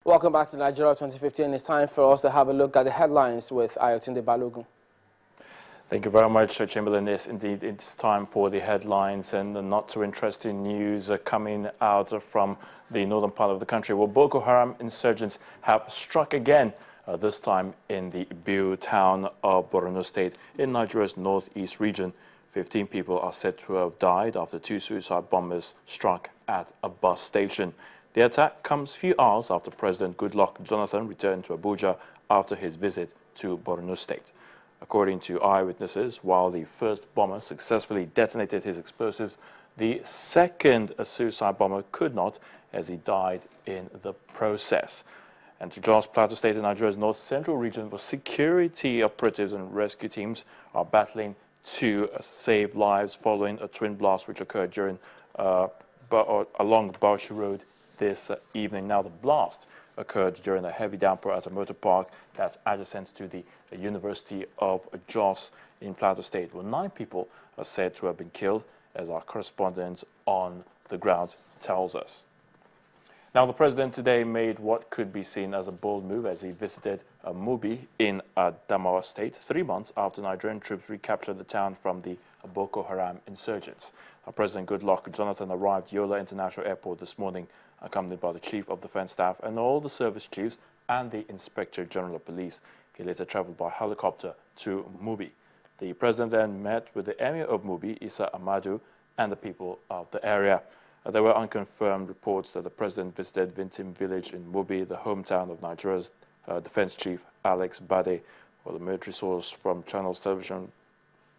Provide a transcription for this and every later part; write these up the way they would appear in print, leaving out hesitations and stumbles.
Welcome back to Nigeria 2015. It's time for us to have a look at the headlines with Ayotunde Balogun. Thank you very much, Chamberlain. Yes, indeed, it's time for the headlines and the not too interesting news coming out from the northern part of the country. Well, Boko Haram insurgents have struck again, this time in the Biu town of Borno State in Nigeria's northeast region. 15 people are said to have died after two suicide bombers struck at a bus station. The attack comes few hours after President Goodluck Jonathan returned to Abuja after his visit to Borno State. According to eyewitnesses, while the first bomber successfully detonated his explosives, the second suicide bomber could not, as he died in the process. And to Jos Plateau State in Nigeria's north central region, where security operatives and rescue teams are battling to save lives following a twin blast which occurred during along Bauchi Road this evening. Now, the blast occurred during a heavy downpour at a motor park that's adjacent to the University of Jos in Plateau State. Well, 9 people are said to have been killed, as our correspondent on the ground tells us. Now, the president today made what could be seen as a bold move as he visited Mubi in Adamawa State, 3 months after Nigerian troops recaptured the town from the Boko Haram insurgents. President Goodluck Jonathan arrived at Yola International Airport this morning, accompanied by the Chief of Defense Staff and all the service chiefs and the Inspector General of Police. He later traveled by helicopter to Mubi. The president then met with the Emir of Mubi, Isa Amadu, and the people of the area. There were unconfirmed reports that the president visited Vintim village in Mubi, the hometown of Nigeria's defense chief, Alex Bade. Well, the military source from Channels Television,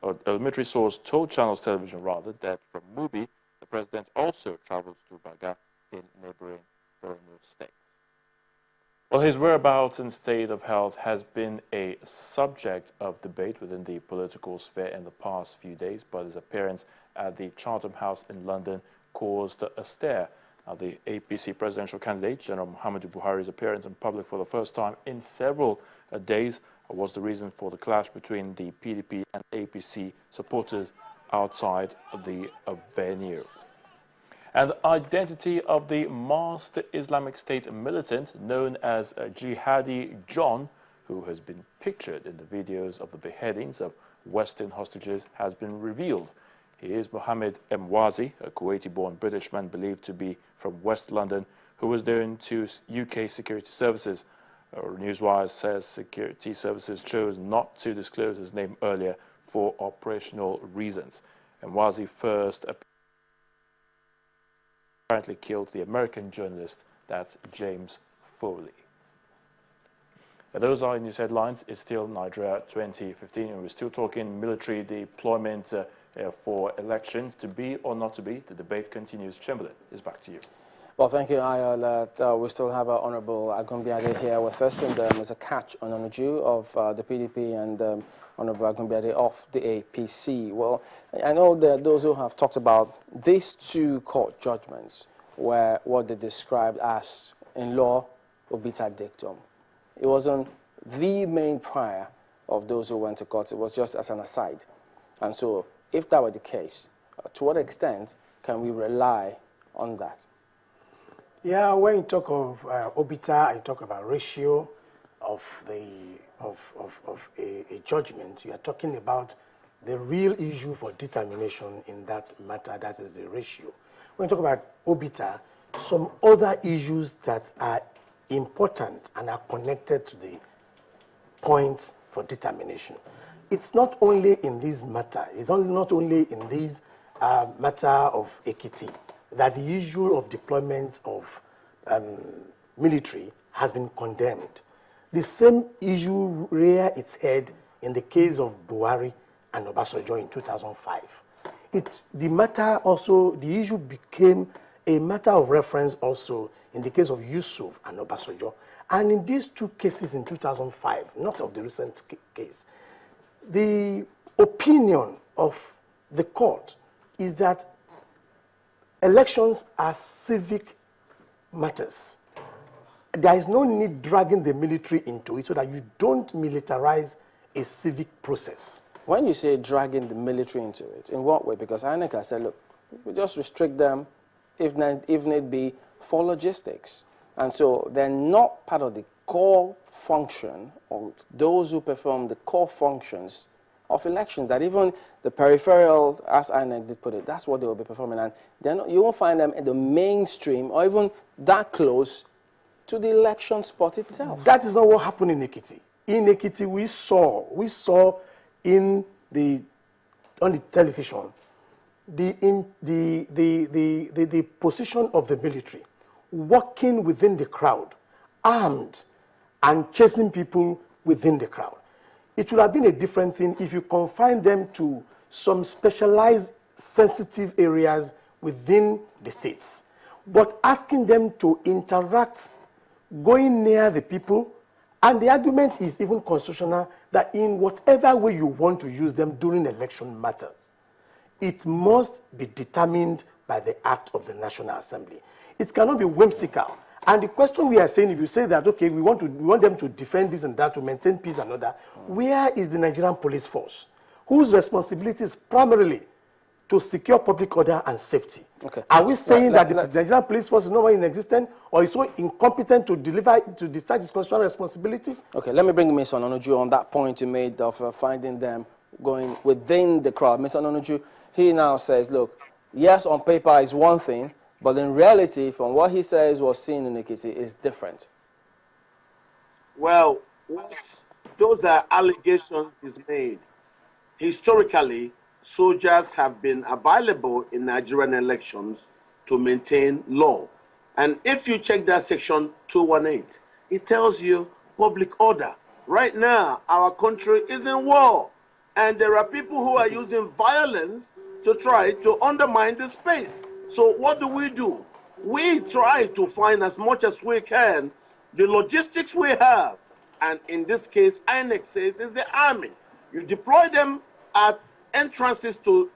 a military source told Channels Television rather that from Mubi, the president also traveled to Baga in neighboring Borno State. Well, his whereabouts and state of health has been a subject of debate within the political sphere in the past few days, but his appearance at the Chatham House in London caused a stir. Now, the APC presidential candidate, General Muhammadu Buhari's appearance in public for the first time in several days was the reason for the clash between the PDP and APC supporters outside the venue. And the identity of the masked Islamic State militant known as Jihadi John, who has been pictured in the videos of the beheadings of Western hostages, has been revealed. He is Mohammed Mwazi, a Kuwaiti-born British man believed to be from West London, who was known to UK security services. Newswire says security services chose not to disclose his name earlier for operational reasons. Mwazi first apparently killed the American journalist, that's James Foley. Those are news headlines. It's still Nigeria 2015, and we're still talking military deployment for elections, to be or not to be. The debate continues. Chamberlain, is back to you. Well, thank you, Ayol. We still have our Honourable Agunbiade here with us, and there's a catch on Onuju of the PDP and Honourable Agunbiade of the APC. Well, I know that those who have talked about these two court judgments were what they described as, in law, obiter dictum. It wasn't the main prior of those who went to court. It was just as an aside. And so, if that were the case, to what extent can we rely on that? Yeah, when you talk of obiter, you talk about ratio of a judgment. You are talking about the real issue for determination in that matter. That is the ratio. When you talk about obiter, some other issues that are important and are connected to the points for determination. It's not only in this matter. It's not only in this matter of Ekiti that the issue of deployment of military has been condemned. The same issue reared its head in the case of Buhari and Obasanjo in 2005. The matter also, the issue became a matter of reference also in the case of Yusuf and Obasanjo. And in these two cases in 2005, not of the recent case, the opinion of the court is that elections are civic matters. There is no need dragging the military into it so that you don't militarize a civic process. When you say dragging the military into it, in what way? Because INEC has said, look, we just restrict them, if need be, for logistics. And so they're not part of the core function, or those who perform the core functions of elections, that even the peripheral, as INEC did put it, that's what they will be performing. And not, you won't find them in the mainstream or even that close to the election spot itself. That is not what happened in Ekiti. In Ekiti, we saw in on the television the position of the military walking within the crowd, armed and chasing people within the crowd. It would have been a different thing if you confine them to some specialized sensitive areas within the states. But asking them to interact, going near the people, and the argument is even constitutional that in whatever way you want to use them during election matters, it must be determined by the act of the National Assembly. It cannot be whimsical. And the question we are saying, if you say that, okay, we want them to defend this and that, to maintain peace and all that, where is the Nigerian police force, whose responsibility is primarily to secure public order and safety? Okay. Are we saying that the Nigerian police force is no more in existence, or is so incompetent to discharge its constitutional responsibilities? Okay, let me bring Ms. Ononuju on that point you made of finding them going within the crowd. Ms. Ononuju, he now says, look, yes, on paper is one thing, but in reality, from what he says was seen in Ekiti, is different. Well, those are allegations he's made. Historically, soldiers have been available in Nigerian elections to maintain law. And if you check that section 218, it tells you public order. Right now, our country is in war, and there are people who are using violence to try to undermine the space. So what do? We try to find as much as we can the logistics we have. And in this case, INEC says is the army. You deploy them at entrances to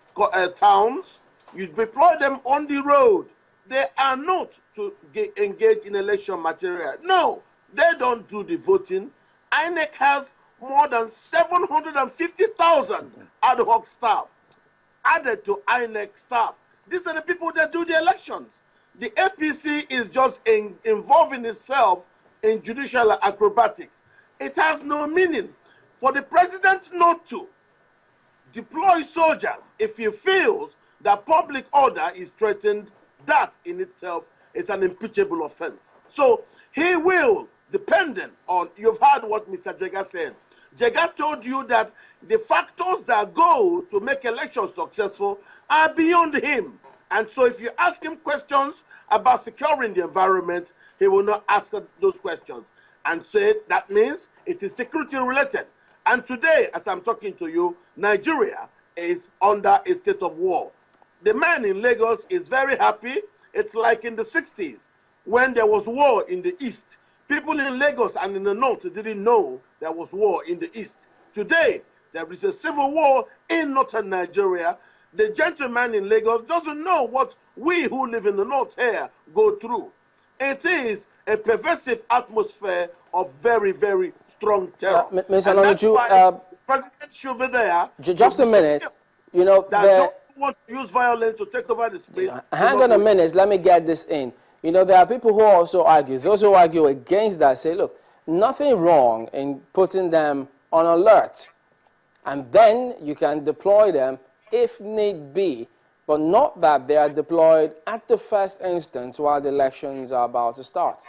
towns. You deploy them on the road. They are not to engage in election material. No, they don't do the voting. INEC has more than 750,000 ad hoc staff added to INEC staff. These are the people that do the elections. The APC is just involving itself in judicial acrobatics. It has no meaning for the president not to deploy soldiers if he feels that public order is threatened. That in itself is an impeachable offense. So he will, dependent on, you've heard what Mr. Jega said. Jega told you that the factors that go to make elections successful are beyond him. And so if you ask him questions about securing the environment, he will not ask those questions. And say that means it is security related. And today, as I'm talking to you, Nigeria is under a state of war. The man in Lagos is very happy. It's like in the 60s when there was war in the east. People in Lagos and in the north didn't know there was war in the east. Today, there is a civil war in northern Nigeria. The gentleman in Lagos doesn't know what we who live in the north here go through. It is a pervasive atmosphere of very, very strong terror. Ms. Ononuju, President should be there. Just a minute. You know, that don't want to use violence to take over the space. Hang on a minute. Let me get this in. You know, there are people who also argue, those who argue against that say, look, nothing wrong in putting them on alert. And then you can deploy them if need be, but not that they are deployed at the first instance while the elections are about to start.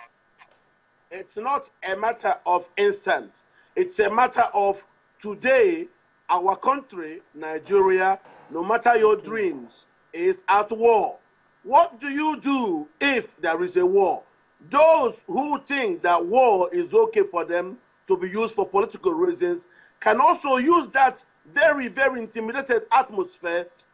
It's not a matter of instance. It's a matter of today, our country, Nigeria, no matter your dreams, is at war. What do you do if there is a war? Those who think that war is okay for them to be used for political reasons can also use that very, very intimidated atmosphere